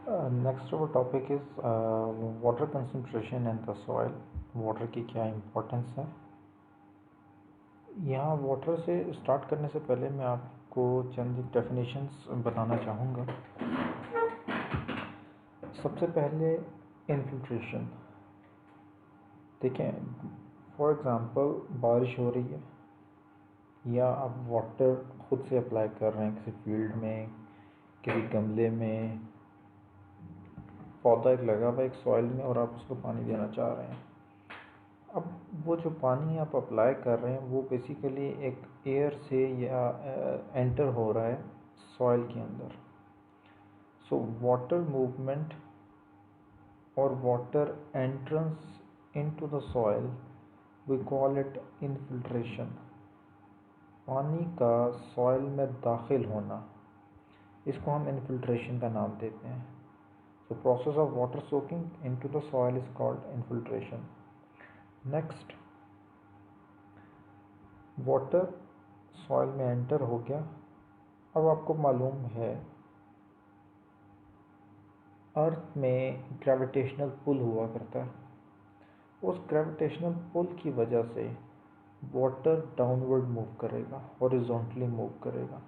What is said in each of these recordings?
Next our topic is water concentration in the soil. Water की क्या importance है। यहाँ वाटर से स्टार्ट करने से पहले मैं आपको चंद डेफिनेशंस बताना चाहूँगा। सबसे पहले इन्फिल्ट्रेशन। देखें, फॉर एग्ज़ाम्पल बारिश हो रही है या आप वाटर खुद से अप्लाई कर रहे हैं किसी फील्ड में, किसी गमले में, पौधा एक लगा हुआ एक सॉइल में और आप उसको पानी देना चाह रहे हैं। अब वो जो पानी आप अप्लाई कर रहे हैं वो बेसिकली एक एयर से या एंटर हो रहा है सॉइल के अंदर। सो वाटर मूवमेंट और water entrance into the soil we call it infiltration. पानी का सॉइल में दाखिल होना, इसको हम इनफिल्ट्रेशन का नाम देते हैं। So process of water soaking into the soil is called infiltration. Next, water soil में एंटर हो गया। अब आपको मालूम है अर्थ में ग्रेविटेशनल पुल हुआ करता है। उस ग्रेविटेशनल पुल की वजह से वाटर डाउनवर्ड मूव करेगा, हॉरिजॉन्टली मूव करेगा।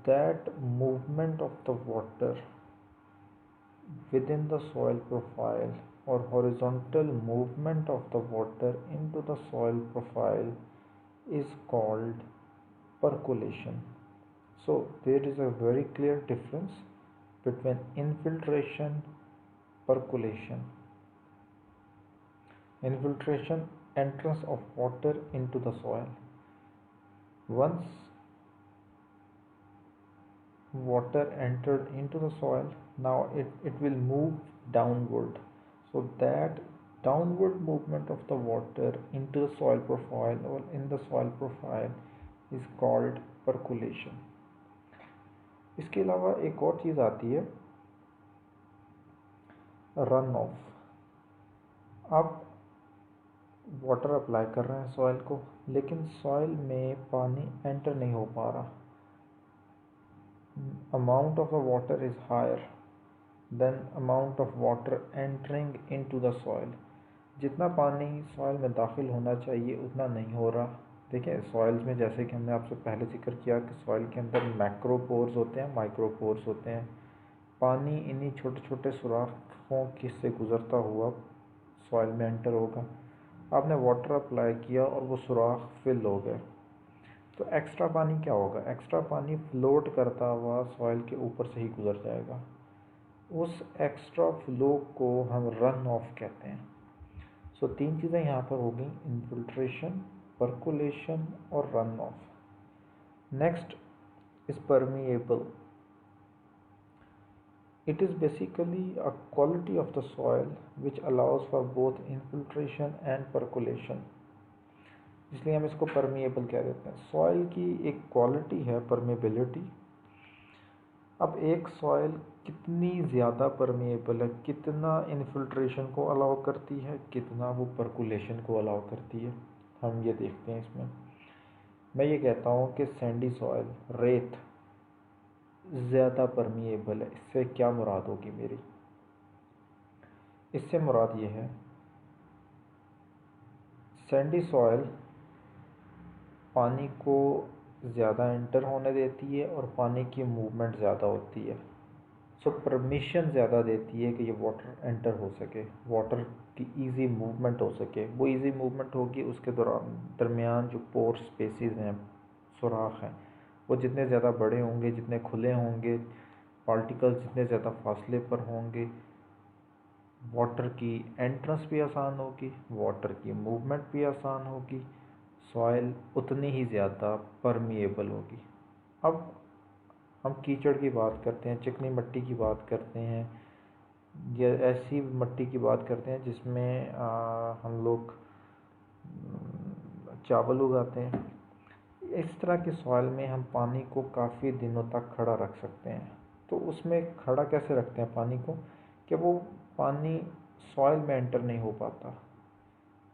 That movement of the water within the soil profile or horizontal movement of the water into the soil profile is called percolation. So there is a very clear difference between infiltration, percolation. Infiltration, entrance of water into the soil. Once water entered into the soil, now it will move downward. So that downward movement of the water into the soil profile or in the soil profile is called percolation. इसके अलावा एक और चीज़ आती है run of. आप water apply कर रहे हैं सॉइल को, लेकिन सॉइल में पानी एंटर नहीं हो पा रहा। amount of the water is higher than amount of water entering into the soil. जितना पानी सॉइल में दाखिल होना चाहिए उतना नहीं हो रहा। देखिए, सॉइल्स में जैसे कि हमने आपसे पहले जिक्र किया कि सॉइल के अंदर मैक्रोपोर्स होते हैं, माइक्रोपोर्स होते हैं। पानी इन्हीं छोटे छोटे सुराखों से गुजरता हुआ सॉइल में एंटर होगा। आपने वाटर अप्लाई किया और वो सुराख फिल हो गए, तो एक्स्ट्रा पानी क्या होगा? एक्स्ट्रा पानी फ्लोट करता हुआ सॉइल के ऊपर से ही गुजर जाएगा। उस एक्स्ट्रा फ्लो को हम रन ऑफ कहते हैं। सो तीन चीज़ें यहाँ पर होगी, इनफिल्ट्रेशन, परकुलेशन और run of. Next is permeable. It is basically a quality of the soil which allows for both infiltration and percolation. इसलिए हम इसको परमिएबल कह देते हैं। सॉइल की एक क्वालिटी है परमेबिलिटी। अब एक सॉइल कितनी ज़्यादा परमिएबल है, कितना इन्फिल्ट्रेशन को अलाउ करती है, कितना वो परकुलेशन को अलाउ करती है, हम ये देखते हैं इसमें। मैं ये कहता हूँ कि सैंडी सॉइल, रेत ज़्यादा परमिएबल है। इससे क्या मुराद होगी मेरी? इससे मुराद ये है, सैंडी सॉइल पानी को ज़्यादा एंटर होने देती है और पानी की मूवमेंट ज़्यादा होती है। सो परमिशन ज़्यादा देती है कि ये वाटर एंटर हो सके, वाटर की इजी मूवमेंट हो सके। वो इजी मूवमेंट होगी, उसके दरमियान जो पोर स्पेसेस हैं, सुराख हैं, वो जितने ज़्यादा बड़े होंगे, जितने खुले होंगे, पार्टिकल्स जितने ज़्यादा फासले पर होंगे, वाटर की एंट्रेंस भी आसान होगी, वाटर की मूवमेंट भी आसान होगी, सॉइल उतनी ही ज़्यादा परमिएबल होगी। अब हम कीचड़ की बात करते हैं, चिकनी मिट्टी की बात करते हैं, या ऐसी मिट्टी की बात करते हैं जिसमें हम लोग चावल उगाते हैं। इस तरह के सॉइल में हम पानी को काफ़ी दिनों तक खड़ा रख सकते हैं। तो उसमें खड़ा कैसे रखते हैं पानी को, कि वो पानी सॉइल में एंटर नहीं हो पाता।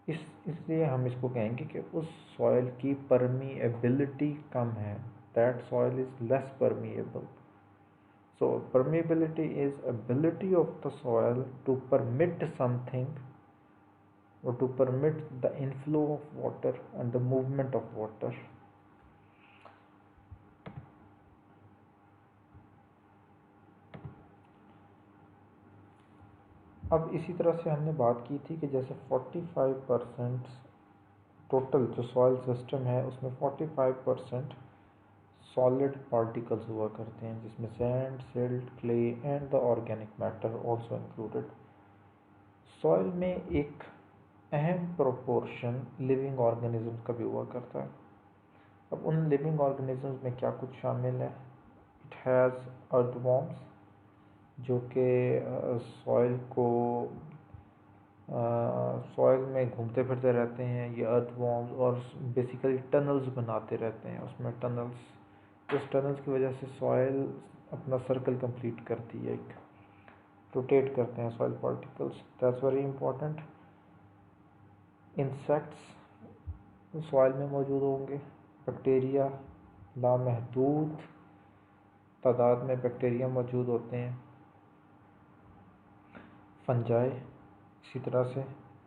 इसलिए हम इसको कहेंगे कि उस सॉइल की परमिएबिलिटी कम है, that soil is less permeable. So permeability is ability of the soil to permit something or to permit the inflow of water and the movement of water. अब इसी तरह से हमने बात की थी कि जैसे 45% टोटल जो सॉइल सिस्टम है उसमें 45% सॉलिड पार्टिकल्स हुआ करते हैं, जिसमें sand, silt, clay and the organic matter also included. Soil में एक अहम प्रोपोर्शन लिविंग ऑर्गेनिज्म का भी हुआ करता है। अब उन लिविंग ऑर्गेनिजम्स में क्या कुछ शामिल है? इट हैज़ अर्थवॉर्म्स, जो कि सॉइल को सॉइल में घूमते फिरते रहते हैं ये अर्थवॉर्म्स, और बेसिकली टनल्स बनाते रहते हैं उसमें। टनल्स, उस टनल्स की वजह से सॉइल अपना सर्कल कंप्लीट करती है, एक रोटेट करते हैं soil particles, that's very important. Insects soil में मौजूद होंगे, बैक्टीरिया, लामहदूद तादाद में बैक्टीरिया मौजूद होते हैं, फंजाई इसी तरह से,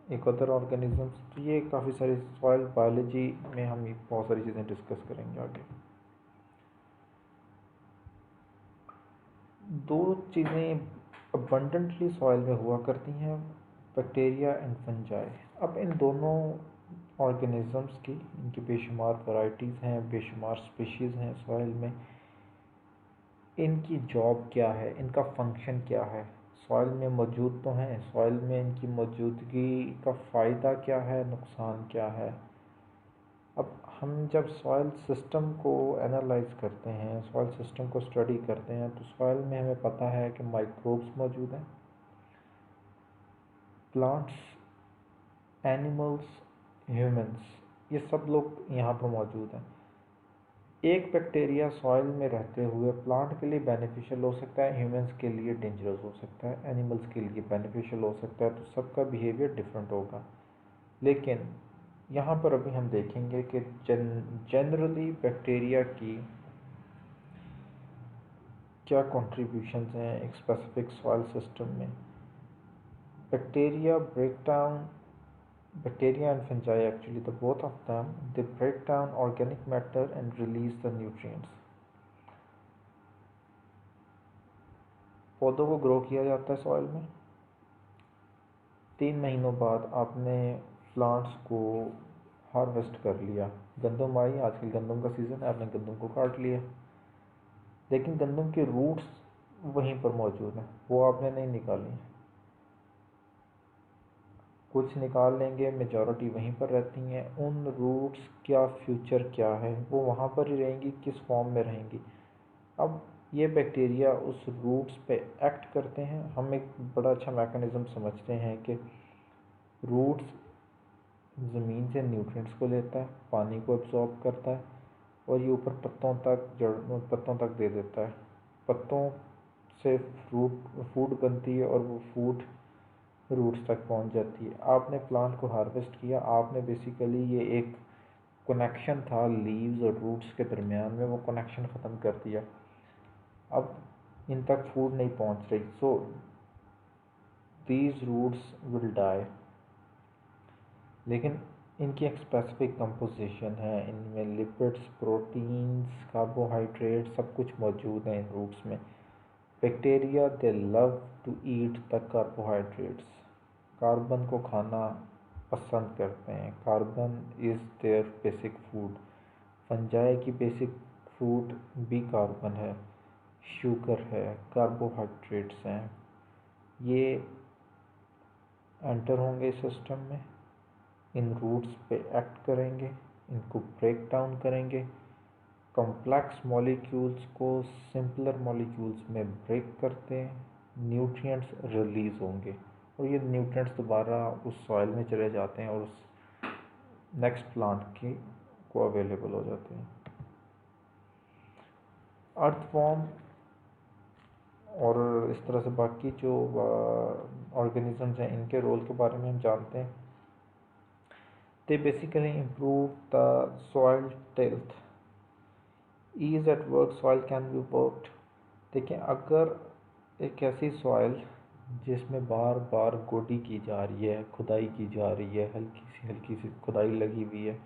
एक अदर ऑर्गेनिजम्स। तो ये काफ़ी सारी सॉइल बायोलॉजी में हम बहुत सारी चीज़ें डिस्कस करेंगे आगे। दो चीज़ें अबंडेंटली सॉइल में हुआ करती हैं, बैक्टीरिया एंड फंजाई। अब इन दोनों ऑर्गेनिजम्स की, इनकी बेशुमार वैरायटीज़ हैं, बेशुमार स्पीशीज़ हैं सॉइल में। इनकी जॉब क्या है, इनका फंक्शन क्या है? सॉइल में मौजूद तो हैं, सॉइल में इनकी मौजूदगी का फ़ायदा क्या है, नुकसान क्या है? अब हम जब सॉइल सिस्टम को एनालाइज करते हैं, सॉइल सिस्टम को स्टडी करते हैं, तो सॉइल में हमें पता है कि माइक्रोब्स मौजूद हैं, प्लांट्स, एनिमल्स, ह्यूमंस, ये सब लोग यहाँ पर मौजूद हैं। एक बैक्टीरिया सॉइल में रहते हुए प्लांट के लिए बेनिफिशियल हो सकता है, ह्यूमंस के लिए डेंजरस हो सकता है, एनिमल्स के लिए बेनिफिशियल हो सकता है, तो सबका बिहेवियर डिफरेंट होगा। लेकिन यहाँ पर अभी हम देखेंगे कि जनरली बैक्टीरिया की क्या कंट्रीब्यूशंस हैं एक स्पेसिफिक सॉइल सिस्टम में। Bacteria and fungi, actually the both of them, they break down organic matter and release the nutrients. पौधों को ग्रो किया जाता है सॉइल में, 3 महीनों बाद आपने प्लांट्स को हार्वेस्ट कर लिया, गंदम आई, आजकल गंदम का सीज़न है, आपने गंदम को काट लिया, लेकिन गंदम के रूट्स वहीं पर मौजूद हैं, वो आपने नहीं निकाली। कुछ निकाल लेंगे, मेजॉरिटी वहीं पर रहती हैं। उन रूट्स का फ्यूचर क्या है, वो वहाँ पर ही रहेंगी, किस फॉर्म में रहेंगी। अब ये बैक्टीरिया उस रूट्स पे एक्ट करते हैं। हम एक बड़ा अच्छा मैकेनिज़्म समझते हैं कि रूट्स ज़मीन से न्यूट्रिएंट्स को लेता है, पानी को एब्जॉर्ब करता है, और ये ऊपर पत्तों तक दे देता है। पत्तों से फूड बनती है और वो फूड रूट्स तक पहुंच जाती है। आपने प्लांट को हार्वेस्ट किया, आपने बेसिकली ये एक कनेक्शन था लीव्स और रूट्स के दरमियान में, वो कनेक्शन ख़त्म कर दिया। अब इन तक फूड नहीं पहुंच रही, so these roots will die. लेकिन इनकी एक स्पेसिफिक कंपोजिशन है, इनमें लिपिड्स, प्रोटीन्स, कार्बोहाइड्रेट सब कुछ मौजूद हैं इन रूट्स में। Bacteria they love to eat the carbohydrates, carbon को खाना पसंद करते हैं, carbon is their basic food. Fungi की बेसिक फूड भी कार्बन है, शुगर है, कार्बोहाइड्रेट्स हैं। ये एंटर होंगे सिस्टम में, इन रूट्स पे एक्ट करेंगे, इनको ब्रेक डाउन करेंगे, कॉम्प्लेक्स मॉलिक्यूल्स को सिंपलर मॉलिक्यूल्स में ब्रेक करते हैं, न्यूट्रिएंट्स रिलीज़ होंगे, और ये न्यूट्रिएंट्स दोबारा उस सॉइल में चले जाते हैं और उस नेक्स्ट प्लांट की को अवेलेबल हो जाते हैं। अर्थवॉर्म और इस तरह से बाकी जो ऑर्गेनिजम्स हैं, इनके रोल के बारे में हम जानते हैं। They basically improve the soil health, ease at work soil can be worked, देखिए, अगर एक ऐसी सॉइल जिसमें बार बार गोडी की जा रही है, खुदाई की जा रही है, हल्की सी खुदाई लगी हुई है,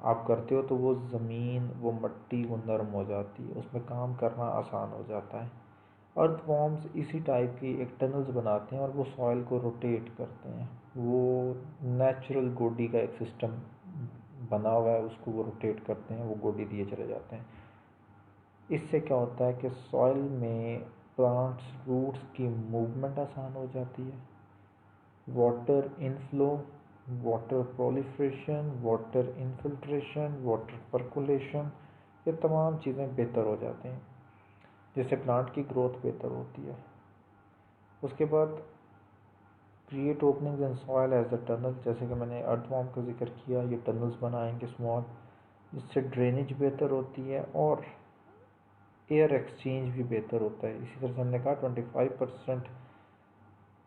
आप करते हो तो वो ज़मीन, वो मिट्टी, वो नरम हो जाती है, उसमें काम करना आसान हो जाता है। अर्थवॉर्म्स इसी टाइप की एक टनल्स बनाते हैं और वो सॉइल को रोटेट करते हैं। वो नेचुरल गोडी का एक सिस्टम बना हुआ है, उसको वो रोटेट करते हैं, वो गोडी दिए चले जाते हैं। इससे क्या होता है कि सॉइल में प्लांट्स रूट्स की मूवमेंट आसान हो जाती है, water inflow, water proliferation, water infiltration, water percolation, ये तमाम चीज़ें बेहतर हो जाती हैं, जिससे प्लांट की ग्रोथ बेहतर होती है। उसके बाद create openings in soil as a tunnel, जैसे कि मैंने अर्थवॉर्म का जिक्र किया, ये टनल्स बनाएंगे स्मॉल, जिससे ड्रेनेज बेहतर होती है और एयर एक्सचेंज भी बेहतर होता है। इसी तरह से हमने कहा 25%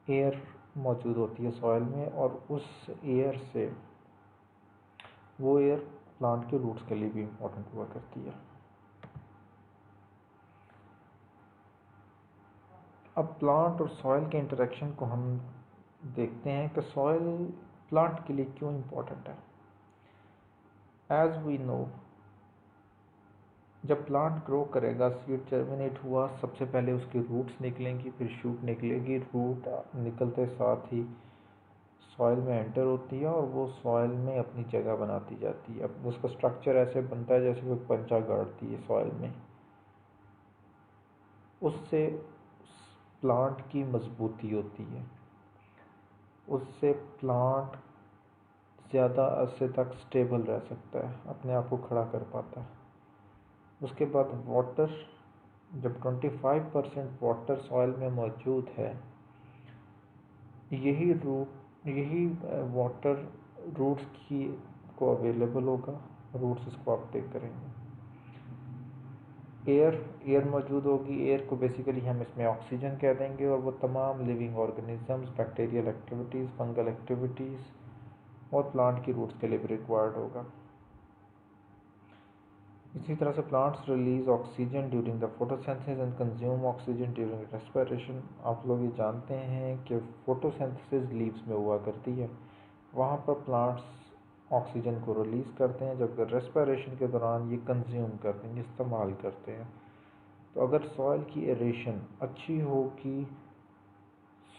एयर मौजूद होती है सॉइल में, और उस एयर से वो एयर प्लांट के रूट्स के लिए भी इम्पोर्टेंट हुआ करती है। अब प्लांट और सॉइल के इंटरेक्शन को हम देखते हैं कि सॉइल प्लांट के लिए क्यों इम्पोर्टेंट है। एज वी नो, जब प्लांट ग्रो करेगा, सीड जर्मिनेट हुआ, सबसे पहले उसकी रूट्स निकलेंगी, फिर शूट निकलेगी, रूट निकलते साथ ही सॉइल में एंटर होती है और वो सॉइल में अपनी जगह बनाती जाती है। अब उसका स्ट्रक्चर ऐसे बनता है जैसे वो पंचा गाड़ती है सॉइल में। उससे प्लांट की मजबूती होती है, उससे प्लांट ज़्यादा अरसे तक स्टेबल रह सकता है, अपने आप को खड़ा कर पाता है। उसके बाद वाटर, जब 25% वाटर सॉइल में मौजूद है, यही वाटर रूट्स की को अवेलेबल होगा, रूट्स इसको अपटेक करेंगे। एयर मौजूद होगी, एयर को बेसिकली हम इसमें ऑक्सीजन कह देंगे, और वो तमाम living organisms, bacterial activities, fungal activities और प्लांट की रूट्स के लिए भी रिक्वायर्ड होगा। इसी तरह से plants release oxygen during the photosynthesis and consume oxygen during respiration. आप लोग ये जानते हैं कि फोटोसिंथेसिस लीव्स में हुआ करती है, वहाँ पर प्लांट्स ऑक्सीजन को रिलीज़ करते हैं, जबकि रेस्पिरेशन के दौरान ये कंज्यूम करते हैं, इस्तेमाल करते हैं। तो अगर सॉइल की एरेशन अच्छी होगी,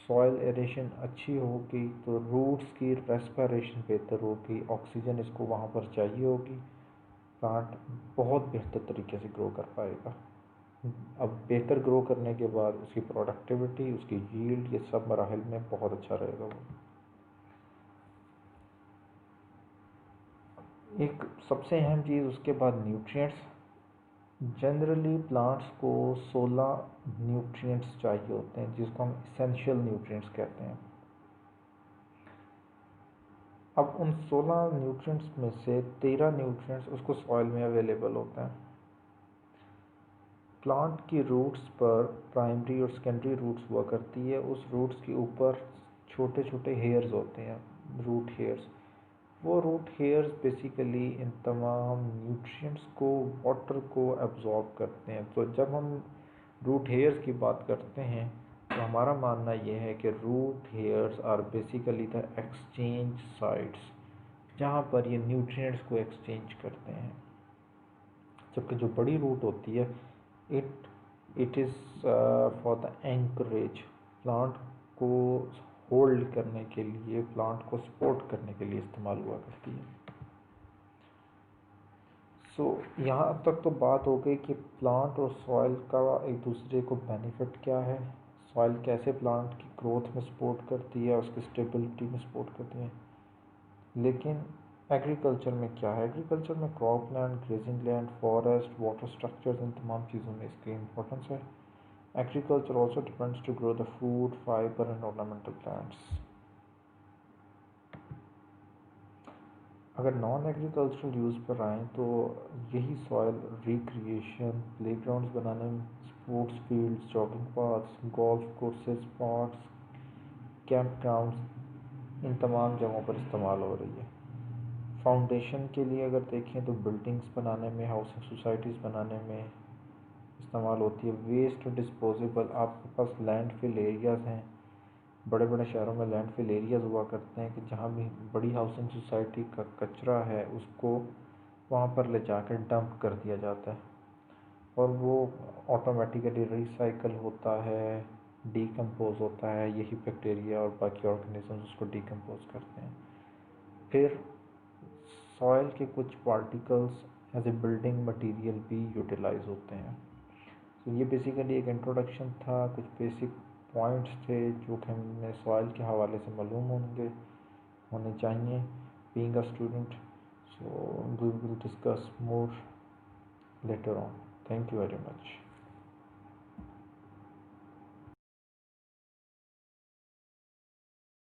सॉइल एरेशन अच्छी होगी तो रूट्स की रेस्पिरेशन बेहतर होगी, ऑक्सीजन इसको वहाँ पर चाहिए होगी, प्लांट बहुत बेहतर तरीके से ग्रो कर पाएगा। अब बेहतर ग्रो करने के बाद उसकी प्रोडक्टिविटी, उसकी यील्ड, ये सब मराहल में बहुत अच्छा रहेगा वो। एक सबसे अहम चीज़ उसके बाद न्यूट्रिएंट्स। जनरली प्लांट्स को 16 न्यूट्रिएंट्स चाहिए होते हैं, जिसको हम इसेंशियल न्यूट्रिएंट्स कहते हैं। अब उन 16 न्यूट्रिएंट्स में से 13 न्यूट्रिएंट्स उसको सॉइल में अवेलेबल होते हैं। प्लांट की रूट्स पर प्राइमरी और सेकेंडरी रूट्स हुआ करती है, उस रूट्स के ऊपर छोटे छोटे हेयर्स होते हैं, रूट हेयर्स। वो रूट हेयर्स बेसिकली इन तमाम न्यूट्रिएंट्स को, वाटर को एब्जॉर्ब करते हैं। तो जब हम रूट हेयर्स की बात करते हैं तो हमारा मानना यह है कि root hairs are basically the exchange sites, जहाँ पर ये न्यूट्रिएंट्स को एक्सचेंज करते हैं। जबकि जो बड़ी रूट होती है, it is for the anchorage, plant को होल्ड करने के लिए, प्लांट को सपोर्ट करने के लिए इस्तेमाल हुआ करती है। यहाँ तक तो बात हो गई कि प्लांट और सॉइल का एक दूसरे को बेनिफिट क्या है, सॉइल कैसे प्लांट की ग्रोथ में सपोर्ट करती है, उसकी स्टेबिलिटी में सपोर्ट करती है। लेकिन एग्रीकल्चर में क्या है, एग्रीकल्चर में crop land, grazing land, forest, water structures, इन तमाम चीज़ों में इसकी इम्पोर्टेंस है। Agriculture also depends to grow the food, fibre and ornamental plants. अगर नॉन एग्रीकल्चरल यूज़ पर आएँ तो यही सॉइल रिक्रिएशन, प्लेग्राउंड्स बनाने में, sports fields, jogging paths, golf courses, parks, camp grounds, इन तमाम जगहों पर इस्तेमाल हो रही है। फाउंडेशन के लिए अगर देखें तो बिल्डिंग्स बनाने में, हाउसिंग सोसाइटीज़ बनाने में इस्तेमाल होती है। वेस्ट डिस्पोजेबल, आपके पास लैंडफिल एरियाज़ हैं, बड़े बड़े शहरों में लैंडफिल एरियाज़ हुआ करते हैं कि जहाँ भी बड़ी हाउसिंग सोसाइटी का कचरा है उसको वहाँ पर ले जाकर डंप कर दिया जाता है और वो ऑटोमेटिकली रिसाइकल होता है, डीकम्पोज होता है, यही बैक्टीरिया और बाकी ऑर्गेनिजम्स उसको डीकम्पोज करते हैं। फिर सॉइल के कुछ particles as a building material भी यूटिलाइज होते हैं। तो ये बेसिकली एक इंट्रोडक्शन था, कुछ बेसिक पॉइंट्स थे जो कि हमें सॉइल के हवाले से मालूम होने चाहिए being a student. So we will discuss more later on. Thank you very much.